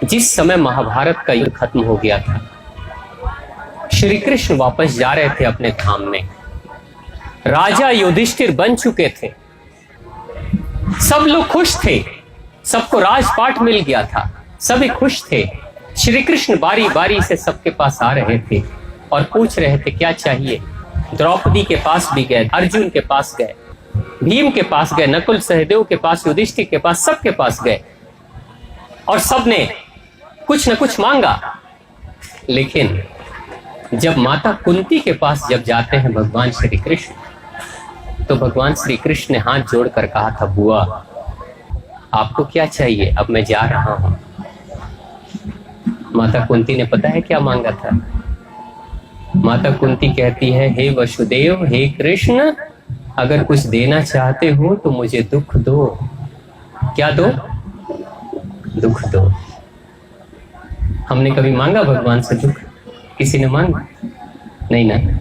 जिस समय महाभारत का युद्ध खत्म हो गया था, श्री कृष्ण वापस जा रहे थे अपने धाम में। राजा युधिष्ठिर बन चुके थे, सब लोग खुश थे, सबको राजपाट मिल गया था, सभी खुश थे। श्री कृष्ण बारी बारी से सबके पास आ रहे थे और पूछ रहे थे क्या चाहिए। द्रौपदी के पास भी गए, अर्जुन के पास गए, भीम के पास गए, नकुल सहदेव के पास, युधिष्ठिर के पास, सबके पास गए और सबने कुछ न कुछ मांगा। लेकिन जब माता कुंती के पास जब जाते हैं भगवान श्री कृष्ण, तो भगवान श्री कृष्ण ने हाथ जोड़कर कहा था, बुआ आपको क्या चाहिए, अब मैं जा रहा हूं। माता कुंती ने पता है क्या मांगा था? माता कुंती कहती है, हे वसुदेव, हे कृष्ण, अगर कुछ देना चाहते हो तो मुझे दुख दो। क्या दो? दुख दो। हमने कभी मांगा भगवान से दुख? किसी ने मांगा? नहीं ना।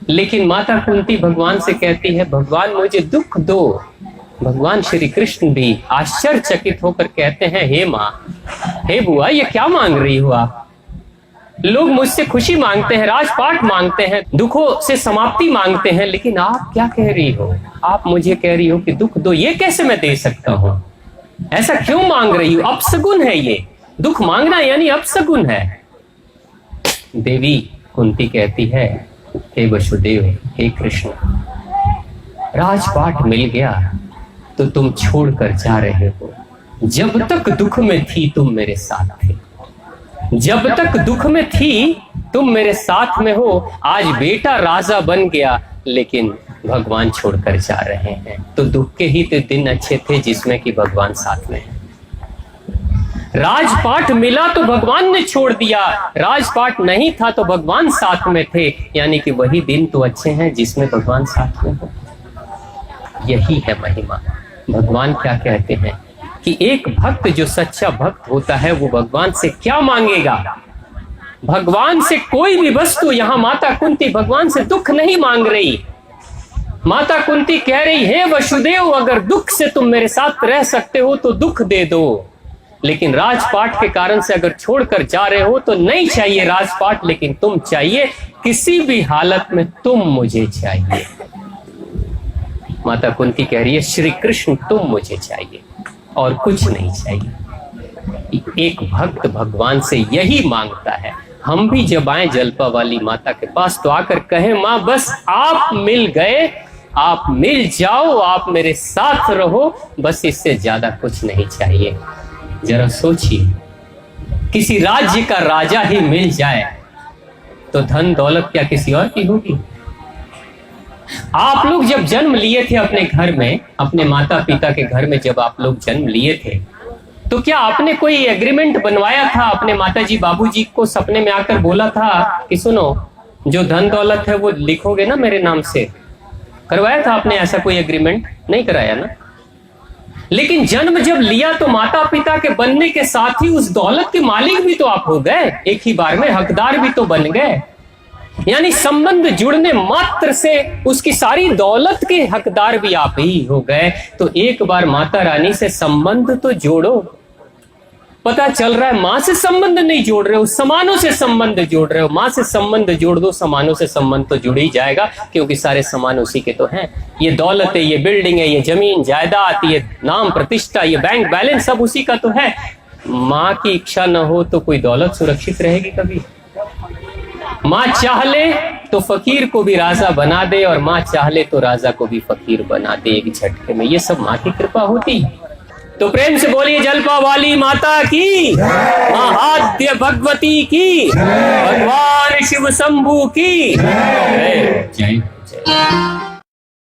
लेकिन माता कुंती भगवान से कहती है, भगवान मुझे दुख दो। भगवान श्री कृष्ण भी आश्चर्यचकित होकर कहते हैं, हे माँ, हे बुआ, ये क्या मांग रही हो आप? लोग मुझसे खुशी मांगते हैं, राजपाट मांगते हैं, दुखों से समाप्ति मांगते हैं, लेकिन आप क्या कह रही हो? आप मुझे कह रही हो कि दुख दो। ये कैसे मैं दे सकता हूं? ऐसा क्यों मांग रही हो? अपशगुन है ये, दुख मांगना यानी अपशगुन है। देवी कुंती कहती है, हे वसुदेव, हे कृष्ण, राजपाट मिल गया तो तुम छोड़कर जा रहे हो। जब तक दुख में थी तुम मेरे साथ थे, जब तक दुख में थी तुम मेरे साथ में हो। आज बेटा राजा बन गया लेकिन भगवान छोड़कर जा रहे हैं। तो दुख के ही तो दिन अच्छे थे जिसमें कि भगवान साथ में है। राजपाट मिला तो भगवान ने छोड़ दिया, राजपाट नहीं था तो भगवान साथ में थे, यानी कि वही दिन तो अच्छे हैं जिसमें भगवान साथ में हो। यही है महिमा। भगवान क्या कहते हैं कि एक भक्त जो सच्चा भक्त होता है वो भगवान से क्या मांगेगा? भगवान से कोई भी वस्तु। यहां माता कुंती भगवान से दुख नहीं मांग रही। माता कुंती कह रही, हे वसुदेव, अगर दुख से तुम मेरे साथ रह सकते हो तो दुख दे दो, लेकिन राजपाट के कारण से अगर छोड़कर जा रहे हो तो नहीं चाहिए राजपाट, लेकिन तुम चाहिए, किसी भी हालत में तुम मुझे चाहिए। माता कुंती कह रही है, श्री कृष्ण तुम मुझे चाहिए और कुछ नहीं चाहिए। एक भक्त भगवान से यही मांगता है। हम भी जब आए जलपा वाली माता के पास तो आकर कहें, माँ बस आप मिल गए, आप मिल जाओ, आप मेरे साथ रहो, बस इससे ज्यादा कुछ नहीं चाहिए। जरा सोचिए, किसी राज्य का राजा ही मिल जाए तो धन दौलत क्या किसी और की होगी? आप लोग जब जन्म लिए थे अपने घर में, अपने माता पिता के घर में जब आप लोग जन्म लिए थे, तो क्या आपने कोई एग्रीमेंट बनवाया था? अपने माताजी बाबूजी को सपने में आकर बोला था कि सुनो, जो धन दौलत है वो लिखोगे ना मेरे नाम से? करवाया था आपने ऐसा कोई एग्रीमेंट? नहीं कराया ना। लेकिन जन्म जब लिया तो माता पिता के बनने के साथ ही उस दौलत के मालिक भी तो आप हो गए, एक ही बार में हकदार भी तो बन गए। यानी संबंध जुड़ने मात्र से उसकी सारी दौलत के हकदार भी आप ही हो गए। तो एक बार माता रानी से संबंध तो जोड़ो। पता चल रहा है मां से संबंध नहीं जोड़ रहे हो, समानों से संबंध जोड़ रहे हो। मां से संबंध जोड़ दो, समानों से संबंध तो जुड़ ही जाएगा, क्योंकि सारे समान उसी के तो हैं। ये दौलत है, ये बिल्डिंग है, ये जमीन जायदाद, ये नाम प्रतिष्ठा, ये बैंक बैलेंस, सब उसी का तो है। मां की इच्छा न हो तो कोई दौलत सुरक्षित रहेगी कभी? मां चाह ले तो फकीर को भी राजा बना दे, और मां चाह ले तो राजा को भी फकीर बना दे एक झटके में। ये सब मां की कृपा होती है। तो प्रेम से बोलिए, जलपा वाली माता की, महाआद्य भगवती की, भगवान शिव शंभू की जय। जय।